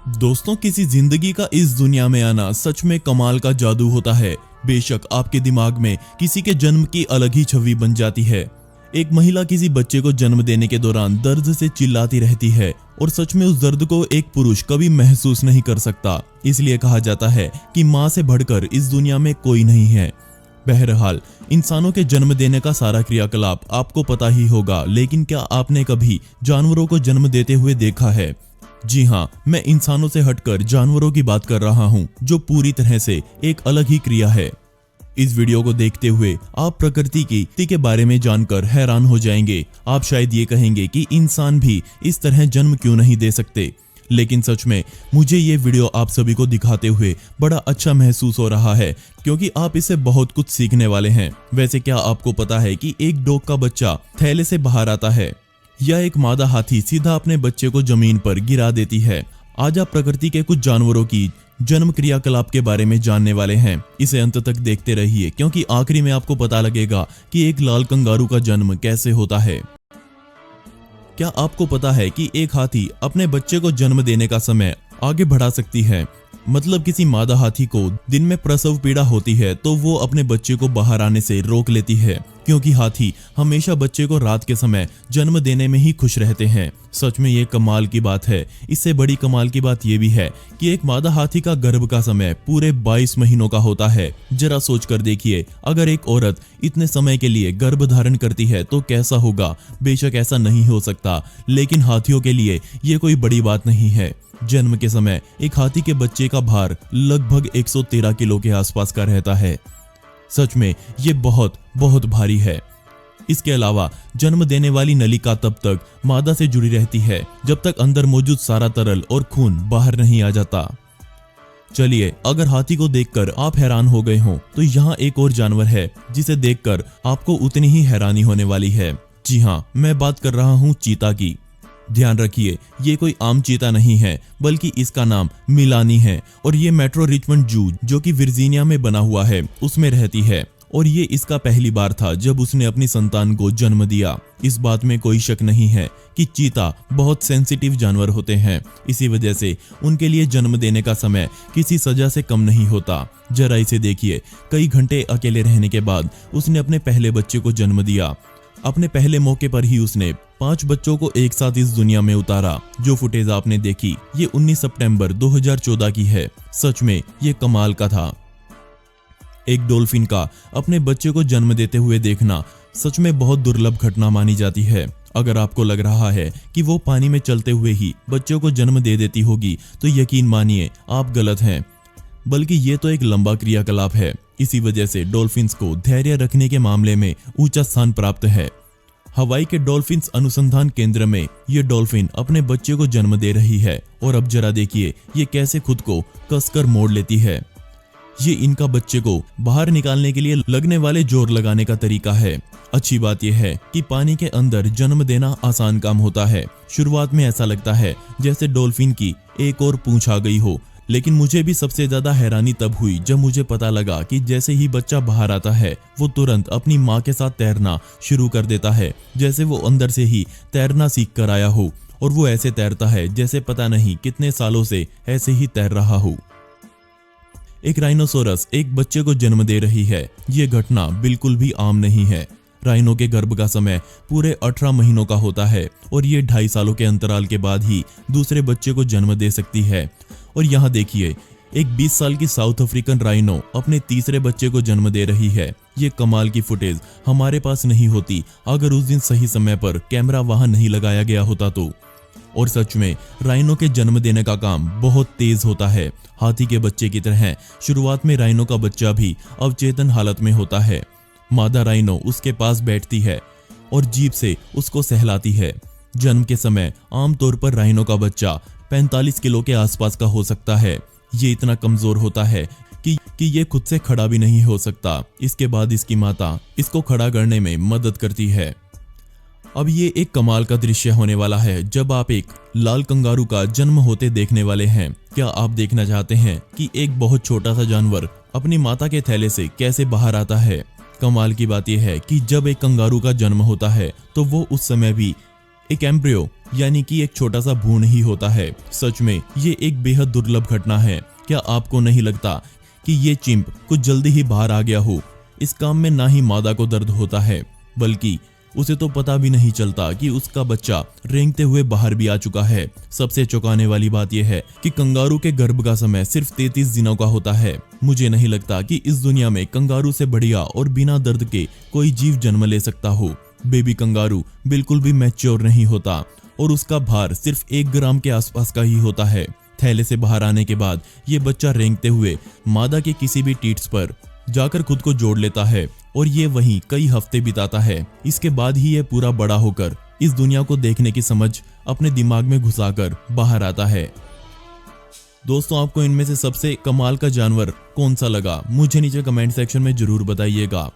दोस्तों, किसी जिंदगी का इस दुनिया में आना सच में कमाल का जादू होता है। बेशक आपके दिमाग में किसी के जन्म की अलग ही छवि बन जाती है। एक महिला किसी बच्चे को जन्म देने के दौरान दर्द से चिल्लाती रहती है और सच में उस दर्द को एक पुरुष कभी महसूस नहीं कर सकता। इसलिए कहा जाता है कि माँ से बढ़कर इस दुनिया में कोई नहीं है। बहरहाल, इंसानों के जन्म देने का सारा क्रियाकलाप आपको पता ही होगा, लेकिन क्या आपने कभी जानवरों को जन्म देते हुए देखा है? जी हाँ, मैं इंसानों से हटकर जानवरों की बात कर रहा हूँ, जो पूरी तरह से एक अलग ही क्रिया है। इस वीडियो को देखते हुए आप प्रकृति की के बारे में जानकर हैरान हो जाएंगे। आप शायद ये कहेंगे कि इंसान भी इस तरह जन्म क्यों नहीं दे सकते, लेकिन सच में मुझे ये वीडियो आप सभी को दिखाते हुए बड़ा अच्छा महसूस हो रहा है, क्योंकि आप इससे बहुत कुछ सीखने वाले हैं। वैसे क्या आपको पता है कि एक डॉग का बच्चा थैले से बाहर आता है या एक मादा हाथी सीधा अपने बच्चे को जमीन पर गिरा देती है? आज आप प्रकृति के कुछ जानवरों की जन्म क्रियाकलाप के बारे में जानने वाले हैं। इसे अंत तक देखते रहिए, क्योंकि आखिरी में आपको पता लगेगा कि एक लाल कंगारू का जन्म कैसे होता है। क्या आपको पता है कि एक हाथी अपने बच्चे को जन्म देने का समय आगे बढ़ा सकती है? मतलब किसी मादा हाथी को दिन में प्रसव पीड़ा होती है तो वो अपने बच्चे को बाहर आने से रोक लेती है, क्योंकि हाथी हमेशा बच्चे को रात के समय जन्म देने में ही खुश रहते हैं। सच में ये कमाल की बात है। इससे बड़ी कमाल की बात ये भी है कि एक मादा हाथी का गर्भ का समय पूरे 22 महीनों का होता है। जरा सोच कर देखिए, अगर एक औरत इतने समय के लिए गर्भ धारण करती है तो कैसा होगा? बेशक ऐसा नहीं हो सकता, लेकिन हाथियों के लिए ये कोई बड़ी बात नहीं है। जन्म के समय एक हाथी के बच्चे का भार लगभग 113 किलो के आसपास का रहता है। सच में ये बहुत बहुत भारी है। इसके अलावा जन्म देने वाली नलिका तब तक मादा से जुड़ी रहती है जब तक अंदर मौजूद सारा तरल और खून बाहर नहीं आ जाता। चलिए, अगर हाथी को देखकर आप हैरान हो गए हों तो यहाँ एक और जानवर है जिसे देखकर आपको उतनी ही हैरानी होने वाली है। जी हाँ, मैं बात कर रहा हूँ चीता की। ध्यान रखिए, ये कोई आम चीता नहीं है, बल्कि इसका नाम मिलानी है और ये मेट्रो रिचमंड जू, जो कि वर्जीनिया में बना हुआ है, उसमें रहती है। और ये इसका पहली बार था जब उसने अपनी संतान को जन्म दिया। इस बात में कोई शक नहीं है कि चीता बहुत सेंसिटिव जानवर होते हैं। इसी वजह से उनके लिए जन्म देने का समय किसी सजा से कम नहीं होता। जरा इसे देखिए, कई घंटे अकेले रहने के बाद उसने अपने पहले बच्चे को जन्म दिया। अपने पहले मौके पर ही उसने 5 बच्चों को एक साथ इस दुनिया में उतारा। जो फुटेज आपने देखी, ये 19 सितंबर 2014 की है। सच में ये कमाल का था। एक डॉल्फिन का अपने बच्चे को जन्म देते हुए देखना सच में बहुत दुर्लभ घटना मानी जाती है। अगर आपको लग रहा है कि वो पानी में चलते हुए ही बच्चों को जन्म दे देती होगी तो यकीन मानिए आप गलत हैं, बल्कि ये तो एक लंबा क्रियाकलाप है। इसी वजह से डॉल्फिन्स को धैर्य रखने के मामले में ऊंचा स्थान प्राप्त है। हवाई के डॉल्फिन्स अनुसंधान केंद्र में ये डॉल्फिन अपने बच्चे को जन्म दे रही है और अब जरा देखिए ये कैसे खुद को कसकर मोड़ लेती है। ये इनका बच्चे को बाहर निकालने के लिए लगने वाले जोर लगाने का तरीका है। अच्छी बात यह है कि पानी के अंदर जन्म देना आसान काम होता है। शुरुआत में ऐसा लगता है जैसे डॉल्फिन की एक और पूंछ आ गई हो, लेकिन मुझे भी सबसे ज्यादा हैरानी तब हुई जब मुझे पता लगा कि जैसे ही बच्चा बाहर आता है वो तुरंत अपनी माँ के साथ तैरना शुरू कर देता है, जैसे वो अंदर से ही तैरना सीख कर आया हो। और वो ऐसे तैरता है जैसे पता नहीं कितने सालों से ऐसे ही तैर रहा हो। एक राइनोसोरस एक बच्चे को जन्म दे रही है। ये घटना बिल्कुल भी आम नहीं है। राइनो के गर्भ का समय पूरे 18 महीनों का होता है और ये 2.5 सालों के अंतराल के बाद ही दूसरे बच्चे को जन्म दे सकती है। और यहाँ देखिए, एक 20 साल की साउथ अफ्रीकन राइनो अपने तीसरे बच्चे को जन्म दे रही है। ये कमाल की फुटेज हमारे पास नहीं होती अगर उस दिन सही समय पर कैमरा वहां नहीं लगाया गया होता तो। और सच में राइनो के जन्म देने का काम बहुत तेज होता है। हाथी के बच्चे की तरह शुरुआत में राइनो का बच्चा भी अवचेतन हालत में होता है। मादा राइनो उसके पास बैठती है और जीभ से उसको सहलाती है। जन्म के समय आमतौर पर राइनो का बच्चा 45 किलो के आसपास का हो सकता है। ये इतना कमजोर होता है कि ये खुद से खड़ा भी नहीं हो सकता। इसके बाद इसकी माता इसको खड़ा करने में मदद करती है। अब ये एक कमाल का दृश्य होने वाला है जब आप एक लाल कंगारू का जन्म होते देखने वाले हैं। क्या आप देखना चाहते हैं कि एक बहुत छोटा सा जानवर अपनी माता के थैले से कैसे बाहर आता है? कमाल की बात यह है कि जब एक कंगारू का जन्म होता है तो वो उस समय भी एक एम्ब्रियो यानी कि एक छोटा सा भ्रूण ही होता है। सच में ये एक बेहद दुर्लभ घटना है। क्या आपको नहीं लगता कि ये चिंप कुछ जल्दी ही बाहर आ गया हो? इस काम में ना ही मादा को दर्द होता है, बल्कि उसे तो पता भी नहीं चलता कि उसका बच्चा रेंगते हुए बाहर भी आ चुका है। सबसे चौंकाने वाली बात यह है कि कंगारू के गर्भ का समय सिर्फ 33 दिनों का होता है। मुझे नहीं लगता कि इस दुनिया में कंगारू से बढ़िया और बिना दर्द के कोई जीव जन्म ले सकता हो। बेबी कंगारू बिल्कुल भी मैच्योर नहीं होता और उसका भार सिर्फ 1 ग्राम के आसपास का ही होता है। थैले से बाहर आने के बाद ये बच्चा रेंगते हुए मादा के किसी भी टीट्स पर जाकर खुद को जोड़ लेता है और ये वहीं कई हफ्ते बिताता है। इसके बाद ही ये पूरा बड़ा होकर इस दुनिया को देखने की समझ अपने दिमाग में घुसाकर बाहर आता है। दोस्तों, आपको इनमें से सबसे कमाल का जानवर कौन सा लगा? मुझे नीचे कमेंट सेक्शन में जरूर बताइएगा।